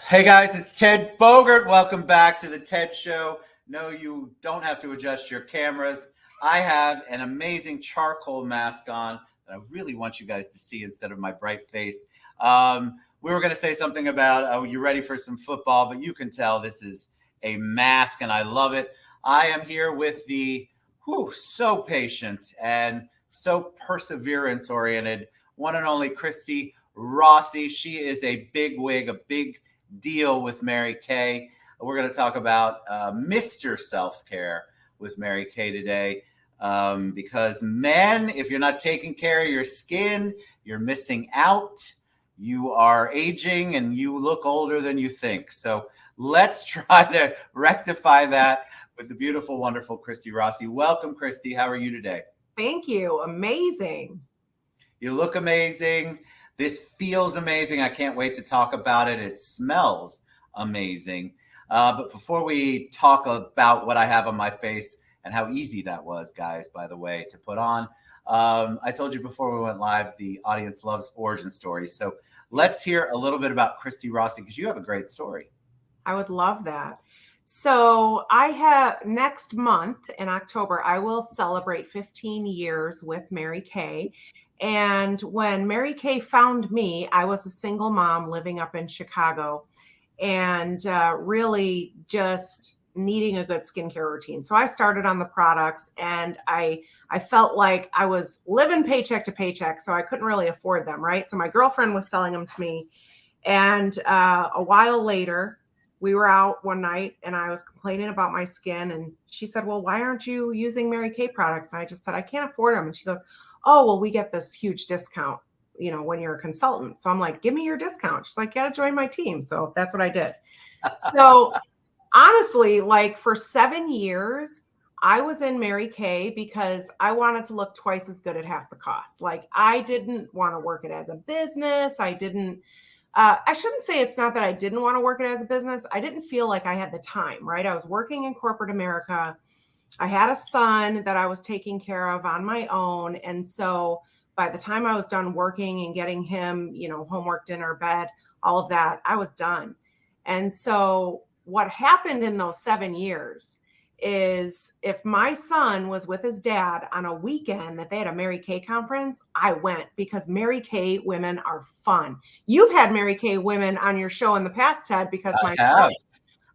Hey guys, it's Ted Bogert. Welcome back to the Ted Show. No, you don't have to adjust your cameras. I have an amazing charcoal mask on that I really want you guys to see instead of my bright face. We were going to say something about, oh, you ready for some football, but you can tell this is a mask and I love it. I am here with the so patient and so perseverance oriented one and only Christi Rossi. She is a big wig, a big deal with Mary Kay. We're going to talk about Mr. Self-Care with Mary Kay today. Because men, if you're not taking care of your skin, you're missing out. You are aging and you look older than you think. So let's try to rectify that with the beautiful, wonderful Christi Rossi. Welcome, Christi. How are you today? Thank you. Amazing. You look amazing. This feels amazing. I can't wait to talk about it. It smells amazing. But before we talk about what I have on my face and how easy that was, guys, by the way, to put on, I told you before we went live, the audience loves origin stories. So let's hear a little bit about Christi Rossi because you have a great story. I would love that. So I have next month in October, I will celebrate 15 years with Mary Kay. And when Mary Kay found me, I was a single mom living up in Chicago and really just needing a good skincare routine. So I started on the products and I felt like I was living paycheck to paycheck, so I couldn't really afford them, right? So my girlfriend was selling them to me. And a while later, we were out one night and I was complaining about my skin. And she said, well, why aren't you using Mary Kay products? And I just said, I can't afford them. And she goes, oh, well, we get this huge discount, when you're a consultant. So I'm like, give me your discount. She's like, you got to join my team. So that's what I did. So honestly, like for 7 years, I was in Mary Kay because I wanted to look twice as good at half the cost. Like I didn't want to work it as a business. I shouldn't say it's not that I didn't want to work it as a business. I didn't feel like I had the time, right? I was working in corporate America. I had a son that I was taking care of on my own. And so by the time I was done working and getting him, homework, dinner, bed, all of that, I was done. And so what happened in those 7 years is if my son was with his dad on a weekend that they had a Mary Kay conference, I went because Mary Kay women are fun. You've had Mary Kay women on your show in the past, Ted, because my son,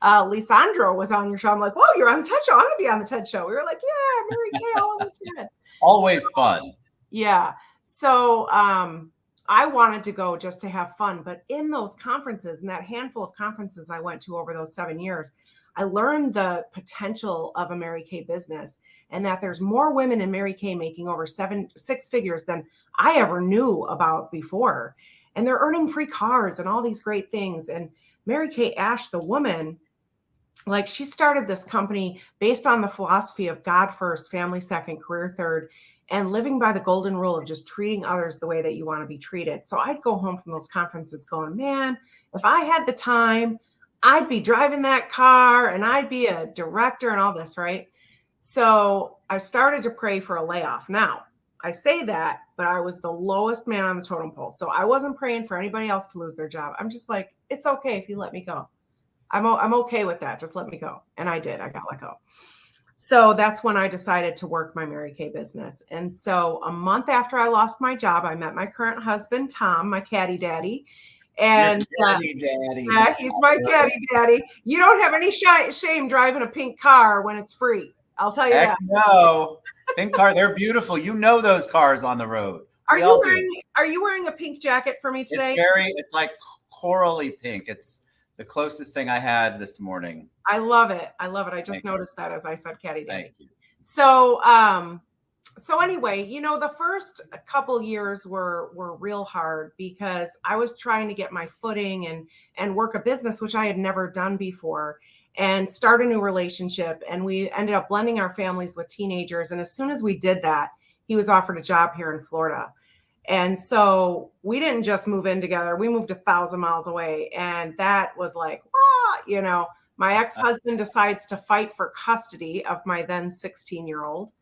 Lisandro was on your show. I'm like, whoa, you're on the TED show. I'm going to be on the TED show. We were like, yeah, Mary Kay, all over TED. Always fun. Yeah. So I wanted to go just to have fun. But in those conferences, and that handful of conferences I went to over those 7 years, I learned the potential of a Mary Kay business and that there's more women in Mary Kay making over six figures than I ever knew about before. And they're earning free cars and all these great things. And Mary Kay Ash, the woman, like she started this company based on the philosophy of God first, family second, career third, and living by the golden rule of just treating others the way that you want to be treated. So I'd go home from those conferences going, man, if I had the time, I'd be driving that car and I'd be a director and all this, right? So I started to pray for a layoff. Now, I say that, but I was the lowest man on the totem pole. So I wasn't praying for anybody else to lose their job. I'm just like, it's okay if you let me go. I'm okay with that. Just let me go. And I did. I got let go. So that's when I decided to work my Mary Kay business. And so a month after I lost my job, I met my current husband, Tom, my caddy daddy. And caddy daddy. Yeah, he's my caddy daddy. You don't have any shame driving a pink car when it's free. I'll tell you that. No, pink car. They're beautiful. You know those cars on the road. Are you wearing a pink jacket for me today? It's like corally pink. It's the closest thing I had this morning. I love it. I just noticed that as I said caddy daddy. Thank you. So anyway, the first couple years were real hard because I was trying to get my footing and work a business, which I had never done before, and start a new relationship. And we ended up blending our families with teenagers. And as soon as we did that, he was offered a job here in Florida. And so we didn't just move in together. We moved 1,000 miles away. And that was like, my ex-husband decides to fight for custody of my then 16-year-old.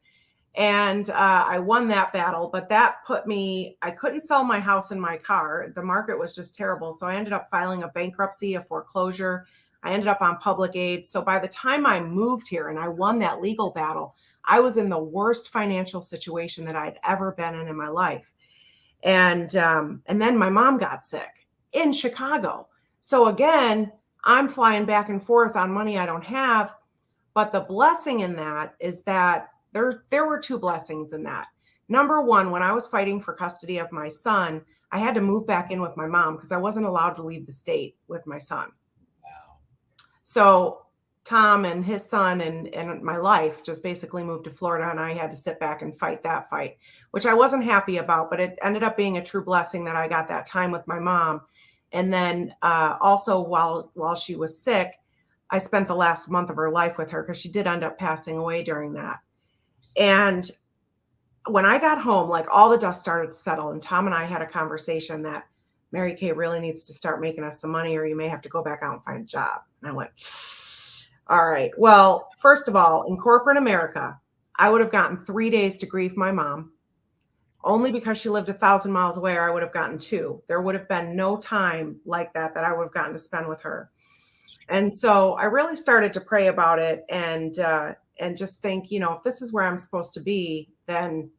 And I won that battle, but that put me, I couldn't sell my house and my car. The market was just terrible. So I ended up filing a bankruptcy, a foreclosure. I ended up on public aid. So by the time I moved here and I won that legal battle, I was in the worst financial situation that I'd ever been in my life. And then my mom got sick in Chicago. So again, I'm flying back and forth on money I don't have. But the blessing in that is that there were two blessings in that. Number one, when I was fighting for custody of my son, I had to move back in with my mom because I wasn't allowed to leave the state with my son. Wow. So Tom and his son and my life just basically moved to Florida, and I had to sit back and fight that fight, which I wasn't happy about, but it ended up being a true blessing that I got that time with my mom. And then also while she was sick, I spent the last month of her life with her because she did end up passing away during that. And when I got home, like all the dust started to settle, and Tom and I had a conversation that Mary Kay really needs to start making us some money, or you may have to go back out and find a job. And I went, all right. Well, first of all, in corporate America, I would have gotten 3 days to grieve my mom. Only because she lived 1,000 miles away, I would have gotten 2. There would have been no time like that I would have gotten to spend with her. And so I really started to pray about it and just think, if this is where I'm supposed to be, then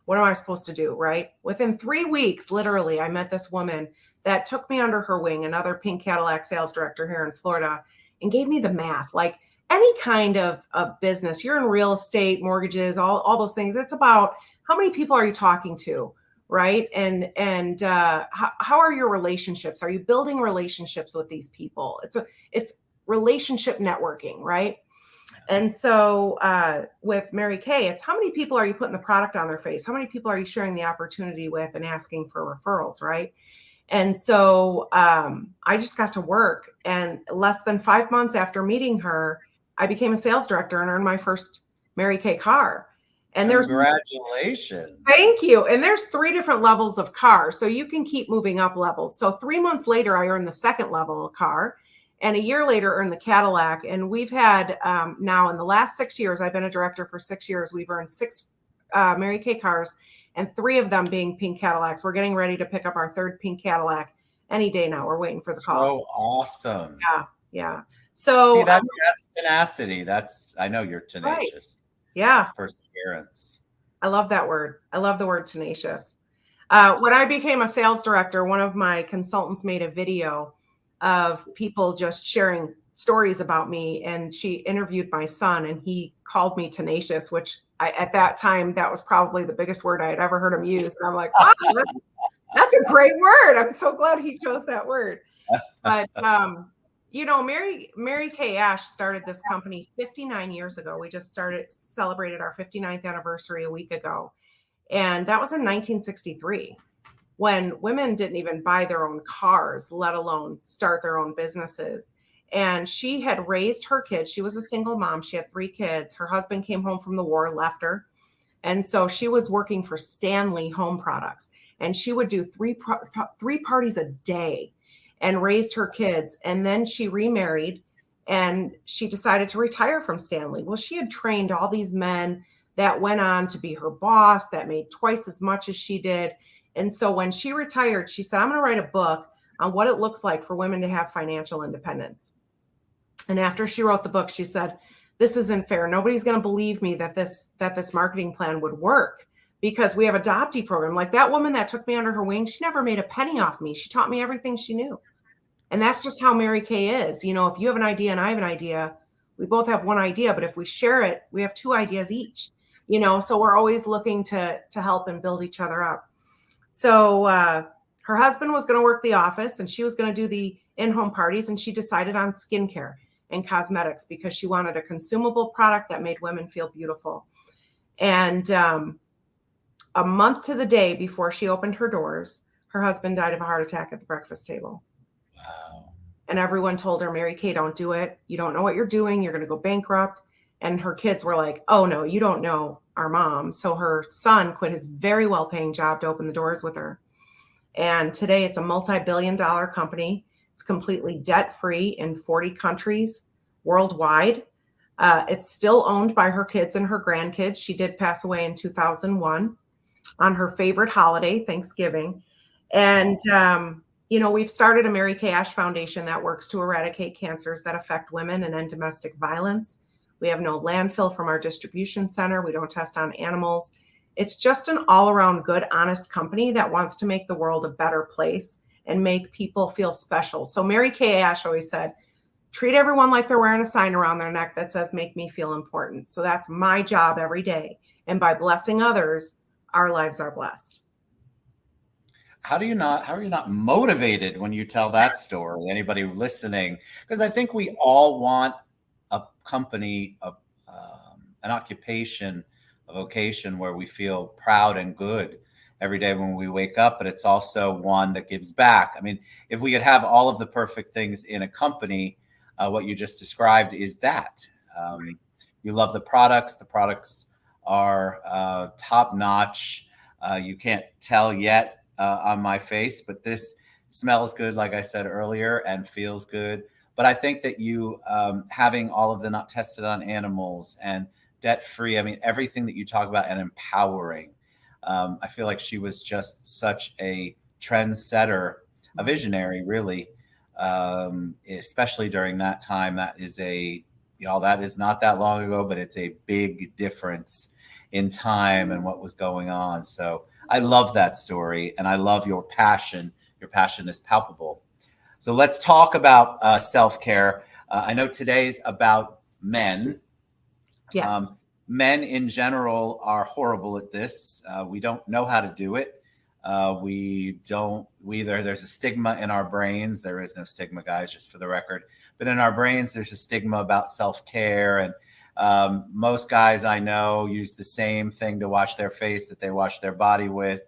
what am I supposed to do, right? Within 3 weeks, literally, I met this woman that took me under her wing, another pink Cadillac sales director here in Florida, and gave me the math. Like any kind of business, you're in real estate, mortgages, all those things. It's about how many people are you talking to, right? And how are your relationships? Are you building relationships with these people? It's relationship networking, right? And so with Mary Kay, it's how many people are you putting the product on their face? How many people are you sharing the opportunity with and asking for referrals, right? And so I just got to work. And less than 5 months after meeting her, I became a sales director and earned my first Mary Kay car. And Congratulations. Thank you. And there's 3 different levels of car. So you can keep moving up levels. So 3 months later, I earned the second level of car. And a year later, earned the Cadillac. And we've had now in the last 6 years, I've been a director for 6 years. We've earned 6 Mary Kay cars, and 3 of them being pink Cadillacs. We're getting ready to pick up our 3rd pink Cadillac any day now. We're waiting for the call. So awesome. Yeah. So see, that's tenacity. I know you're tenacious. Right. Yeah. It's perseverance. I love that word. I love the word tenacious. When I became a sales director, one of my consultants made a video of people just sharing stories about me, and she interviewed my son, and he called me tenacious, which at that time, that was probably the biggest word I had ever heard him use. And I'm like, wow, that's a great word. I'm so glad he chose that word. But, Mary Kayash started this company 59 years ago. We just celebrated our 59th anniversary a week ago. And that was in 1963, when women didn't even buy their own cars, let alone start their own businesses. And she had raised her kids. She was a single mom. She had 3 kids. Her husband came home from the war, left her. And so she was working for Stanley Home Products. And she would do 3 parties a day and raised her kids. And then she remarried and she decided to retire from Stanley. Well, she had trained all these men that went on to be her boss, that made twice as much as she did. And so when she retired, she said, I'm going to write a book on what it looks like for women to have financial independence. And after she wrote the book, she said, this isn't fair. Nobody's going to believe me that this marketing plan would work, because we have a adoptee program. Like that woman that took me under her wing, she never made a penny off me. She taught me everything she knew. And that's just how Mary Kay is. If you have an idea and I have an idea, we both have one idea, but if we share it, we have 2 ideas each, so we're always looking to help and build each other up. So her husband was going to work the office and she was going to do the in-home parties, and she decided on skincare and cosmetics because she wanted a consumable product that made women feel beautiful. And a month to the day before she opened her doors, her husband died of a heart attack at the breakfast table. Wow. And everyone told her, Mary Kay, don't do it. You don't know what you're doing. You're going to go bankrupt. And her kids were like, oh, no, you don't know our mom. So her son quit his very well-paying job to open the doors with her. And today it's a multi-billion-dollar company. It's completely debt-free in 40 countries worldwide. It's still owned by her kids and her grandkids. She did pass away in 2001 on her favorite holiday, Thanksgiving. And, we've started a Mary Kayash Foundation that works to eradicate cancers that affect women and end domestic violence. We have no landfill from our distribution center. We don't test on animals. It's just an all-around good, honest company that wants to make the world a better place and make people feel special. So Mary Kayash always said, treat everyone like they're wearing a sign around their neck that says, make me feel important. So that's my job every day. And by blessing others, our lives are blessed. How are you not motivated when you tell that story? Anybody listening? Because I think we all want a company, an occupation, a vocation where we feel proud and good every day when we wake up, but it's also one that gives back. I mean, if we could have all of the perfect things in a company, what you just described is that. You love the products. The products are top notch. You can't tell yet on my face, but this smells good, like I said earlier, and feels good. But I think that you having all of the not tested on animals and debt free, I mean, everything that you talk about and empowering. I feel like she was just such a trendsetter, a visionary, really, especially during that time. That is that is not that long ago, but it's a big difference in time and what was going on. So I love that story, and I love your passion. Your passion is palpable. So let's talk about self-care. I know today's about men. Yes. Men in general are horrible at this. We don't know how to do it. There's a stigma in our brains. There is no stigma, guys, just for the record. But in our brains, there's a stigma about self-care. And most guys I know use the same thing to wash their face that they wash their body with.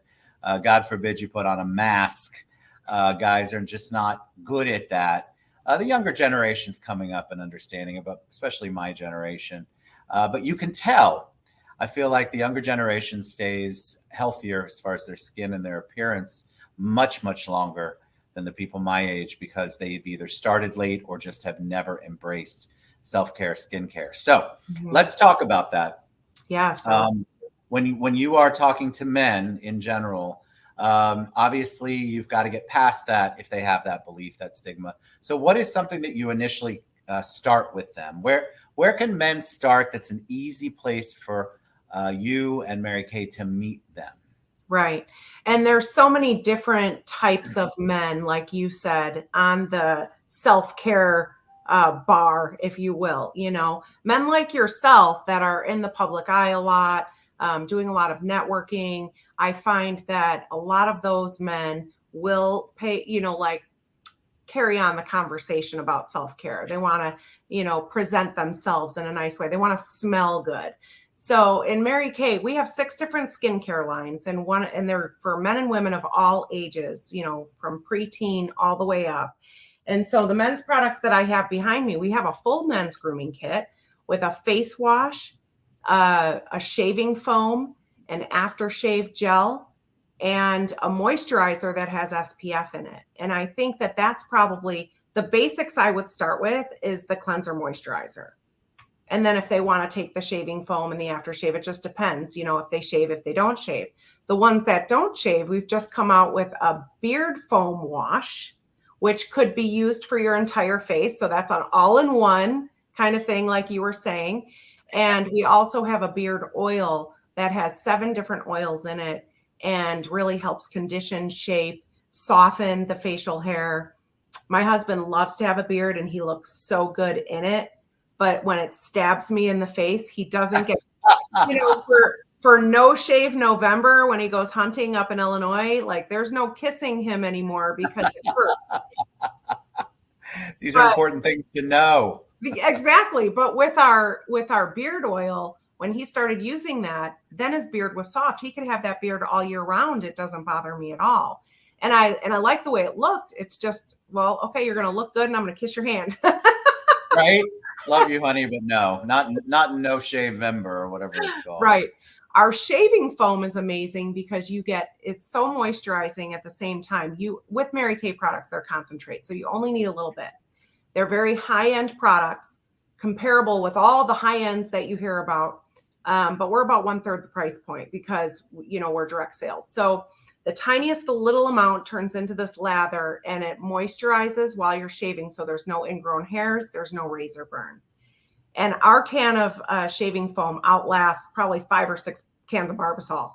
God forbid you put on a mask. Guys are just not good at that. The younger generation's coming up and understanding about, especially my generation. But you can tell. I feel like the younger generation stays healthier as far as their skin and their appearance much, much longer than the people my age, because they've either started late or just have never embraced self-care, skincare. So let's talk about that. Yeah. When you are talking to men in general, obviously you've got to get past that if they have that belief, that stigma. So what is something that you initially start with them? Where can men start that's an easy place for you and Mary Kay to meet them? Right. And there's so many different types of men, like you said, on the self-care bar, if you will. Men like yourself that are in the public eye a lot, doing a lot of networking. I find that a lot of those men will carry on the conversation about self-care. They want to, present themselves in a nice way. They want to smell good. So in Mary Kay, we have 6 different skincare lines, and they're for men and women of all ages, from preteen all the way up. And so the men's products that I have behind me, we have a full men's grooming kit with a face wash, a shaving foam, an aftershave gel, and a moisturizer that has SPF in it. And I think that that's probably the basics I would start with, is the cleanser moisturizer. And then if they want to take the shaving foam and the aftershave, it just depends, if they shave, if they don't shave. The ones that don't shave, we've just come out with a beard foam wash, which could be used for your entire face. So that's an all-in-one kind of thing, like you were saying. And we also have a beard oil that has 7 different oils in it and really helps condition, shape, soften the facial hair. My husband loves to have a beard and he looks so good in it. But when it stabs me in the face, he doesn't get, for No Shave November, when he goes hunting up in Illinois, like there's no kissing him anymore because it hurts. These are important things to know. Exactly. But with our beard oil, when he started using that, then his beard was soft. He could have that beard all year round. It doesn't bother me at all. And I like the way it looked. It's just, well, okay, you're going to look good and I'm going to kiss your hand. Right? Love you, honey, but no, not No Shave Member or whatever it's called. Right. Our shaving foam is amazing because it's so moisturizing at the same time. With Mary Kay products, they're concentrate, so you only need a little bit. They're very high-end products comparable with all the high ends that you hear about. But we're about 1/3 the price point because, we're direct sales. So the tiniest little amount turns into this lather, and it moisturizes while you're shaving. So there's no ingrown hairs, there's no razor burn. And our can of shaving foam outlasts probably 5 or 6 cans of Barbasol.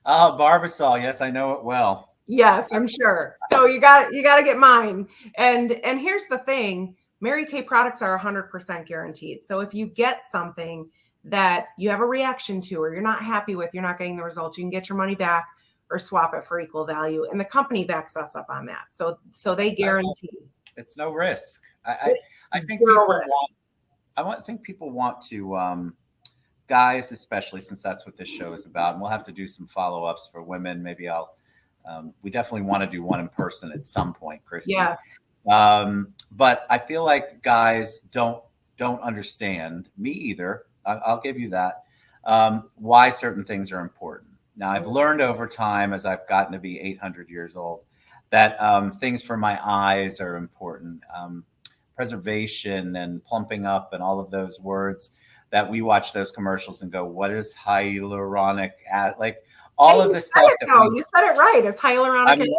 Oh, Barbasol. Yes, I know it well. Yes, I'm sure. So you got to get mine. And here's the thing, Mary Kay products are 100% guaranteed. So if you get something that you have a reaction to, or you're not happy with, you're not getting the results, you can get your money back or swap it for equal value. And the company backs us up on that. So they guarantee. It's no risk. I think people want to, guys, especially since that's what this show is about. And we'll have to do some follow-ups for women. Maybe we definitely want to do one in person at some point, Christi. Yes. But I feel like guys don't understand, me either. I'll give you that. Why certain things are important. Now, I've learned over time, as I've gotten to be 800 years old, that things for my eyes are important. Preservation and plumping up and all of those words that we watch those commercials and go, what is hyaluronic acid? Like all of this stuff. You said it right. It's hyaluronic acid.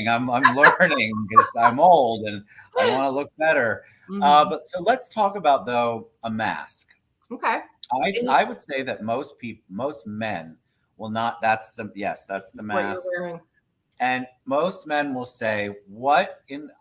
I'm learning because I'm old and I want to look better. But so let's talk about, though, a mask. Okay. I would say that most men will not. That's the mask. And most men will say,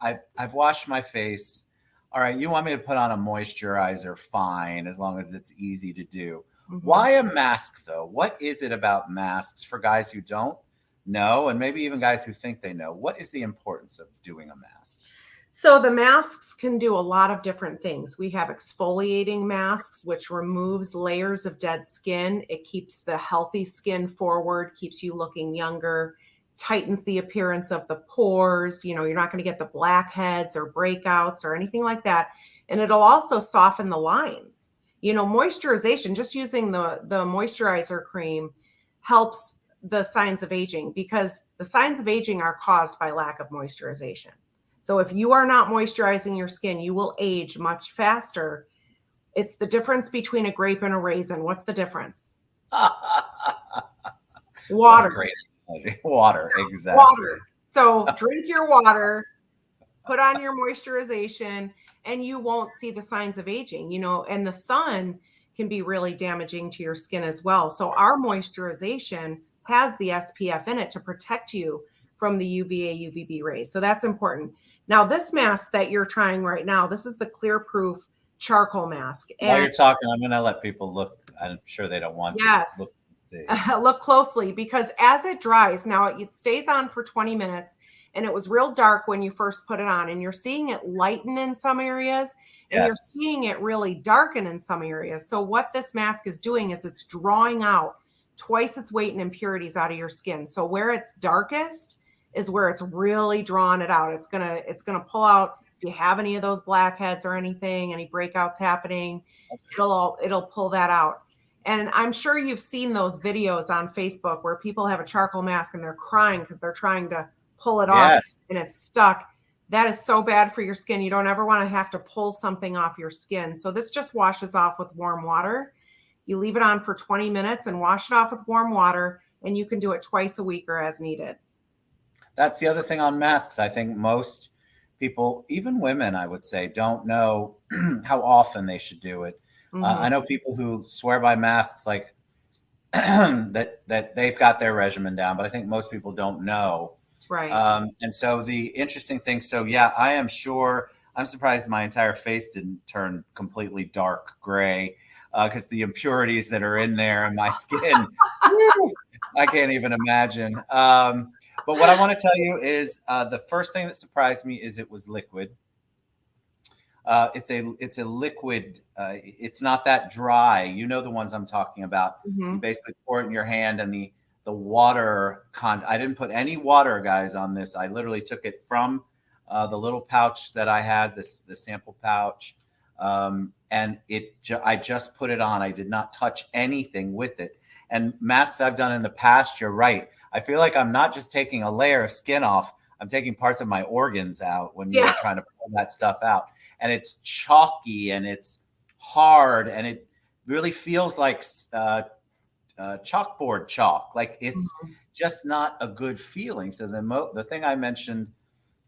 I've washed my face. All right, you want me to put on a moisturizer? Fine, as long as it's easy to do. Why a mask, though? What is it about masks for guys who don't know, and maybe even guys who think they know? What is the importance of doing a mask? So the masks can do a lot of different things. We have exfoliating masks, which removes layers of dead skin. It keeps the healthy skin forward, keeps you looking younger, tightens the appearance of the pores. You're not going to get the blackheads or breakouts or anything like that. And it'll also soften the lines. Moisturization, just using the moisturizer cream helps the signs of aging, because the signs of aging are caused by lack of moisturization. So if you are not moisturizing your skin, you will age much faster. It's the difference between a grape and a raisin. What's the difference? Water. Water, exactly. Water. So drink your water, put on your moisturization, and you won't see the signs of aging, and the sun can be really damaging to your skin as well. So our moisturization has the SPF in it to protect you from the UVA, UVB rays. So that's important. Now, this mask that you're trying right now, this is the Clear Proof charcoal mask. And while you're talking, I'm going to let people look. I'm sure they don't want to look. Look closely, because as it dries, now it stays on for 20 minutes, and it was real dark when you first put it on, and you're seeing it lighten in some areas, and you're seeing it really darken in some areas. So what this mask is doing is it's drawing out twice its weight in impurities out of your skin. So where it's darkest is where it's really drawn it out. It's gonna pull out, if you have any of those blackheads or anything, any breakouts happening, it'll pull that out. And I'm sure you've seen those videos on Facebook where people have a charcoal mask and they're crying because they're trying to pull it off and it's stuck. That is so bad for your skin. You don't ever want to have to pull something off your skin. So this just washes off with warm water. You leave it on for 20 minutes and wash it off with warm water, and you can do it twice a week or as needed. That's the other thing on masks. I think most people, even women, I would say, don't know how often they should do it. I know people who swear by masks, like that they've got their regimen down, but I think most people don't know. Right. And so the interesting thing, I am sure, I'm surprised my entire face didn't turn completely dark gray, because the impurities that are in there in my skin, I can't even imagine. But what I want to tell you is the first thing that surprised me is it was liquid. It's a liquid. It's not that dry. You know the ones I'm talking about. You basically pour it in your hand, and the water I didn't put any water, guys, on this. I literally took it from the little pouch that I had, the sample pouch, and I just put it on. I did not touch anything with it. And masks I've done in the past, you're right. I feel like I'm not just taking a layer of skin off. I'm taking parts of my organs out when you're trying to pull that stuff out. And it's chalky and it's hard, and it really feels like chalkboard chalk. Like it's Mhm. just not a good feeling. So the thing I mentioned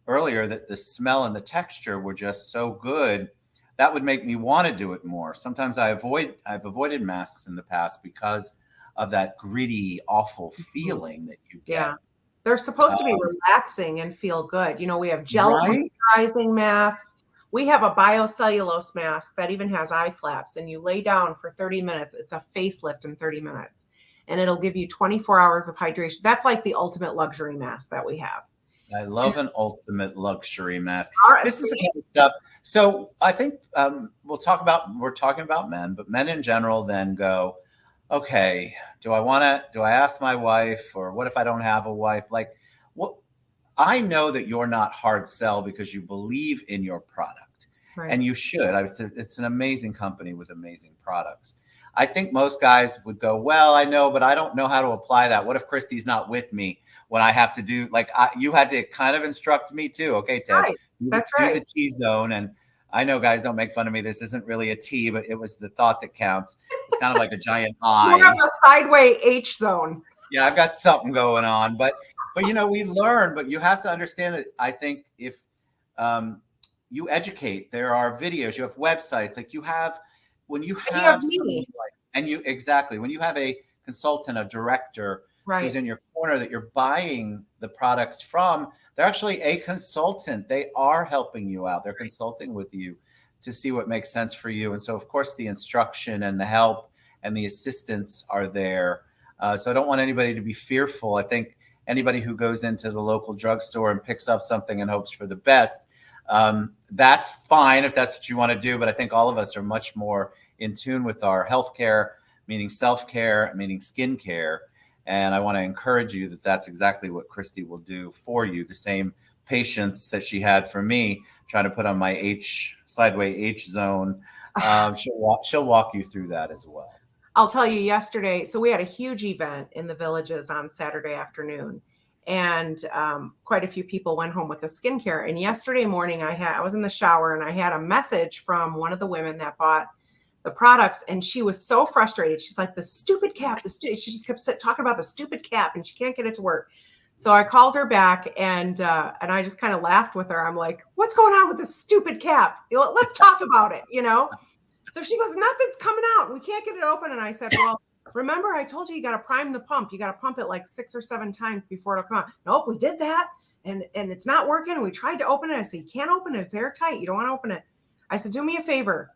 earlier, that the smell and the texture were just so good, that would make me want to do it more. Sometimes I've avoided masks in the past because of that gritty, awful Mhm. feeling that you Yeah. get. They're supposed to be Um, relaxing and feel good. We have gel right? moisturizing masks. We have a biocellulose mask that even has eye flaps, and you lay down for 30 minutes. It's a facelift in 30 minutes, and it'll give you 24 hours of hydration. That's like the ultimate luxury mask that we have. I And love an ultimate luxury mask. This is the see, kind of stuff. So I think we're talking about men, but men in general then go, okay, do I ask my wife, or what if I don't have a wife? Like, what, I know that you're not hard sell because you believe in your product, right. and you should. It's an amazing company with amazing products. I think most guys would go, well, I know, but I don't know how to apply that. What if Christy's not with me when I have to do, like, you had to kind of instruct me too. Okay, Ted, Right. That's do right. the T zone. And I know, guys, don't make fun of me. This isn't really a T, but it was the thought that counts. It's kind of like a giant You have I. a sideway H zone. Yeah, I've got something going on, but we learn. But you have to understand that I think if um, you educate, there are videos, you have websites, like you have when you And you have have someone me. like, and you exactly when you have a consultant, a director who's Right. in your corner that you're buying the products from, they're actually a consultant. They are helping you out. They're consulting with you to see what makes sense for you. And so, of course, the instruction and the help and the assistance are there. So I don't want anybody to be fearful. I think anybody who goes into the local drugstore and picks up something and hopes for the best, that's fine if that's what you want to do. But I think all of us are much more in tune with our healthcare, meaning self-care, meaning skincare. And I want to encourage you that that's exactly what Christy will do for you. The same patience that she had for me, trying to put on my sideway H zone. She'll walk you through that as well. I'll tell you yesterday. So we had a huge event in the Villages on Saturday afternoon, and quite a few people went home with the skincare. And yesterday morning, I was in the shower and I had a message from one of the women that bought the products, and she was so frustrated. She's like, "The stupid cap!" She just kept talking about the stupid cap, and she can't get it to work. So I called her back, and I just kind of laughed with her. I'm like, "What's going on with this stupid cap? Let's talk about it." So she goes, nothing's coming out. We can't get it open. And I said, well, remember, I told you got to prime the pump. You got to pump it like 6 or 7 times before it'll come out. Nope, we did that. And it's not working. And we tried to open it. I said, you can't open it. It's airtight. You don't want to open it. I said, do me a favor.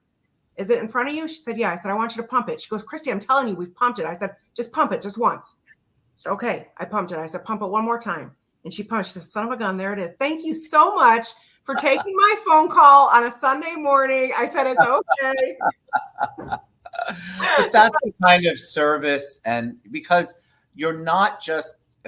Is it in front of you? She said, yeah. I said, I want you to pump it. She goes, Christy, I'm telling you, we've pumped it. I said, just pump it just once. So, okay. I pumped it. I said, pump it one more time. And she punched. She said, son of a gun, there it is. Thank you so much for taking my phone call on a Sunday morning. I said, it's okay. But that's the kind of service, and because you're not just,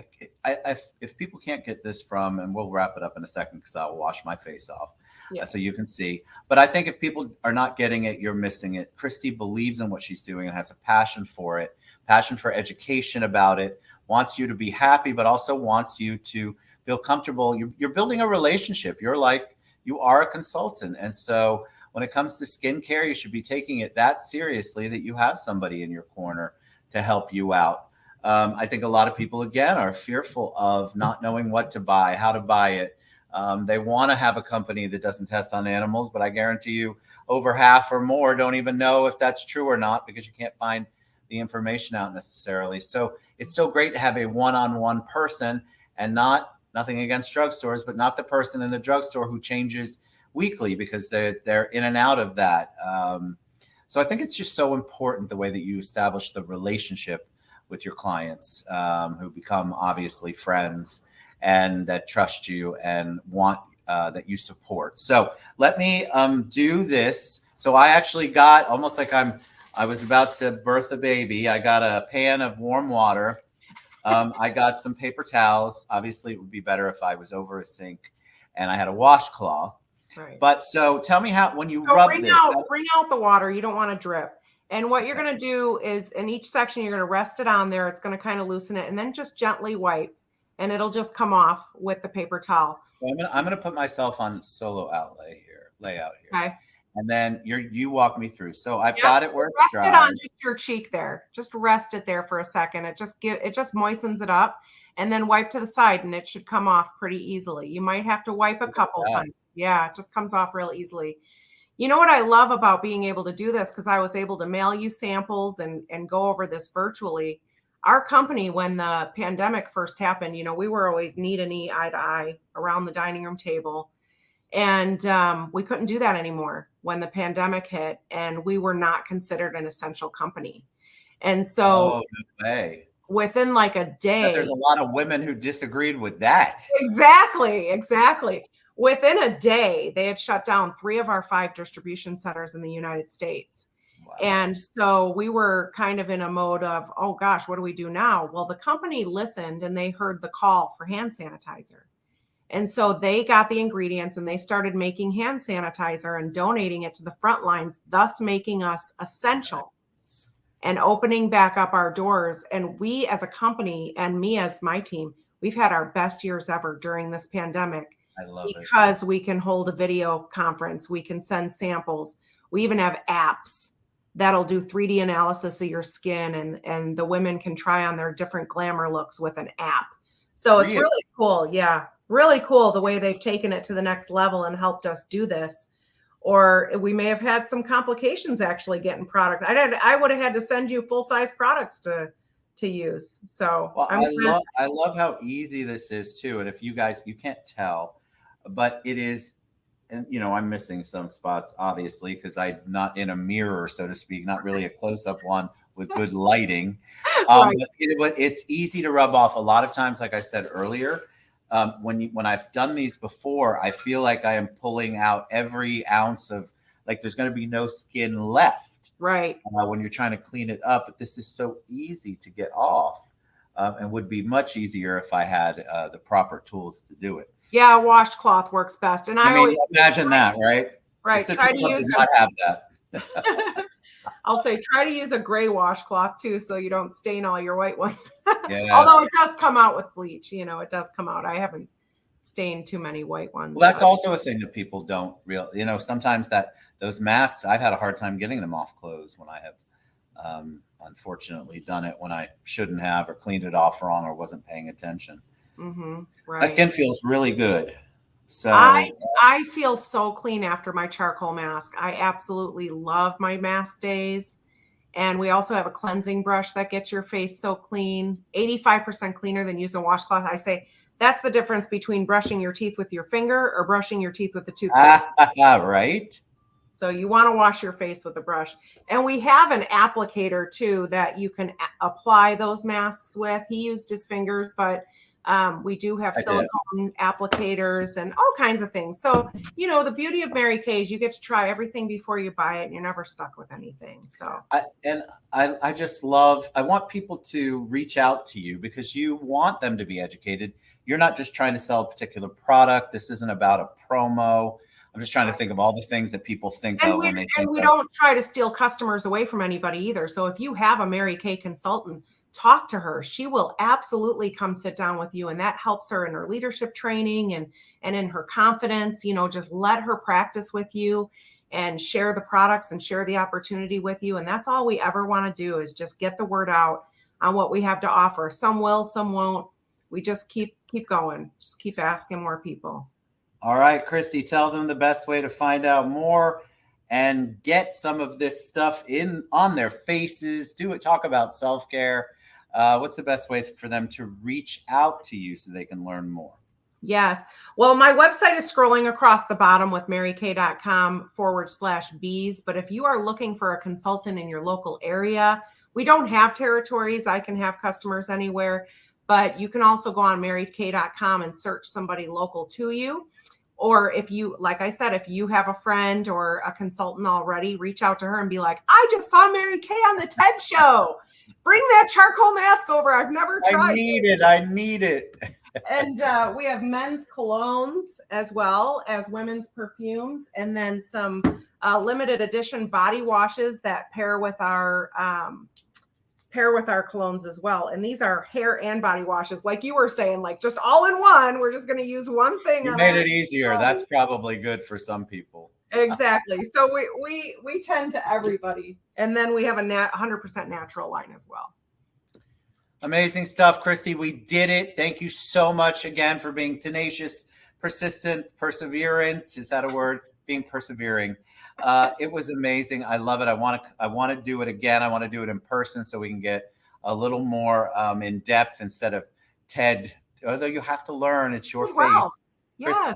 if people can't get this from, and we'll wrap it up in a second because I'll wash my face off, Yeah. so you can see. But I think if people are not getting it, you're missing it. Christy believes in what she's doing and has a passion for it, passion for education about it, wants you to be happy, but also wants you to feel comfortable. You're building a relationship. You are a consultant, and so when it comes to skincare, you should be taking it that seriously that you have somebody in your corner to help you out. I think a lot of people, again, are fearful of not knowing what to buy, how to buy it. They want to have a company that doesn't test on animals, but I guarantee you over half or more don't even know if that's true or not because you can't find the information out necessarily. So it's so great to have a one-on-one person, and nothing against drugstores, but not the person in the drugstore who changes weekly because they're in and out of that. So I think it's just so important the way that you establish the relationship with your clients, who become obviously friends and that trust you and want that you support. So let me do this. So I actually got almost like I was about to birth a baby. I got a pan of warm water. I got some paper towels. Obviously, it would be better if I was over a sink, and I had a washcloth. Right. But so tell me how, when you So rub this. bring out the water. You don't want to drip. And what you're going to do is in each section, you're going to rest it on there. It's going to kind of loosen it and then just gently wipe and it'll just come off with the paper towel. I'm gonna put myself on solo layout here. Okay. And then you walk me through. So I've got it where it's rest dry. it on just your cheek there. Just rest it there for a second. It just moistens it up, and then wipe to the side, and it should come off pretty easily. You might have to wipe a couple times. Yeah, it just comes off real easily. You know what I love about being able to do this, because I was able to mail you samples and go over this virtually. Our company, when the pandemic first happened, we were always knee to knee, eye to eye around the dining room table. And we couldn't do that anymore when the pandemic hit, and we were not considered an essential company. And so no way. Within like a day, there's a lot of women who disagreed with that. Exactly. Within a day, they had shut down 3 of our 5 distribution centers in the United States. Wow. And so we were kind of in a mode of, oh gosh, what do we do now? Well, the company listened and they heard the call for hand sanitizer. And so they got the ingredients and they started making hand sanitizer and donating it to the front lines, thus making us essential and opening back up our doors. And we as a company, and me as my team, we've had our best years ever during this pandemic. I love because we can hold a video conference, we can send samples. We even have apps that'll do 3D analysis of your skin, and the women can try on their different glamour looks with an app. So it's really cool. Yeah. Really cool the way they've taken it to the next level and helped us do this. Or we may have had some complications actually getting product. I would have had to send you full-size products to use. So well, I love how easy this is too. And if you guys, you can't tell, but it is, and I'm missing some spots obviously because I'm not in a mirror, so to speak, not really a close-up one with good lighting. Right. But it's easy to rub off. A lot of times, like I said earlier, when I've done these before, I feel like I am pulling out every ounce of, like, there's going to be no skin left. Right. When you're trying to clean it up, but this is so easy to get off, and would be much easier if I had the proper tools to do it. Yeah, washcloth works best. And I mean, always imagine that, right? Right. Try to use not have that. I'll say try to use a gray washcloth too, so you don't stain all your white ones. Yes. Although it does come out with bleach, it does come out. I haven't stained too many white ones. Well, that's also a thing that people don't sometimes those masks, I've had a hard time getting them off clothes when I have unfortunately done it when I shouldn't have, or cleaned it off wrong, or wasn't paying attention. Mm-hmm, right. My skin feels really good. So I feel so clean after my charcoal mask. I absolutely love my mask days. And we also have a cleansing brush that gets your face so clean, 85% cleaner than using a washcloth. I say that's the difference between brushing your teeth with your finger or brushing your teeth with a toothbrush. Right. So you want to wash your face with a brush. And we have an applicator too that you can apply those masks with. He used his fingers, but we do have silicone applicators and all kinds of things. So, the beauty of Mary Kay is you get to try everything before you buy it, and you're never stuck with anything. So, I just love, I want people to reach out to you because you want them to be educated. You're not just trying to sell a particular product. This isn't about a promo. I'm just trying to think of all the things that people think of when they think. And we don't try to steal customers away from anybody either. So if you have a Mary Kay consultant, talk to her. She will absolutely come sit down with you, and that helps her in her leadership training and in her confidence. Just let her practice with you and share the products and share the opportunity with you. And that's all we ever want to do is just get the word out on what we have to offer. Some will, some won't. We just keep going. Just keep asking more people. All right, Christi, tell them the best way to find out more and get some of this stuff on their faces. Talk about self-care. What's the best way for them to reach out to you so they can learn more? Yes. Well, my website is scrolling across the bottom with marykay.com/bees. But if you are looking for a consultant in your local area, we don't have territories. I can have customers anywhere, but you can also go on marykay.com and search somebody local to you. Or if you, like I said, if you have a friend or a consultant already, reach out to her and be like, I just saw Mary Kay on the TED show. Bring that charcoal mask over. I've never tried it. I need it. And we have men's colognes as well as women's perfumes, and then some limited edition body washes that pair with our colognes as well. And these are hair and body washes, like you were saying, like just all in one. We're just going to use one thing. You made it easier. That's probably good for some people. Exactly. So we tend to everybody, and then we have a 100% natural line as well. Amazing stuff, Christi. We did it. Thank you so much again for being tenacious, persistent, perseverant. Is that a word? Being persevering. It was amazing. I love it. I want to do it again. I want to do it in person so we can get a little more in depth instead of Ted. Although you have to learn, it's your Oh, wow. face. Yes.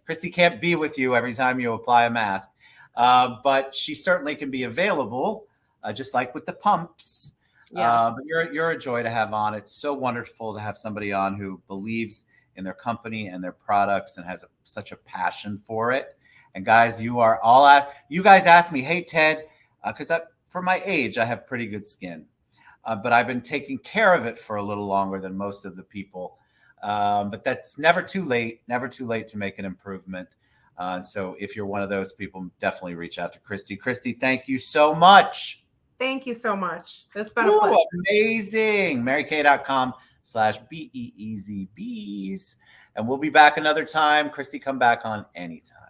Christi can't be with you every time you apply a mask, but she certainly can be available, just like with the pumps. Yes. But you're a joy to have on. It's so wonderful to have somebody on who believes in their company and their products and has such a passion for it. And guys, you are all at. You guys asked me, hey Ted, because for my age, I have pretty good skin, but I've been taking care of it for a little longer than most of the people. But that's never too late. Never too late to make an improvement. So if you're one of those people, definitely reach out to Christi. Christi, thank you so much. Thank you so much. It's been a pleasure. Amazing. MaryKay.com/BEEZBees. And we'll be back another time. Christi, come back on anytime.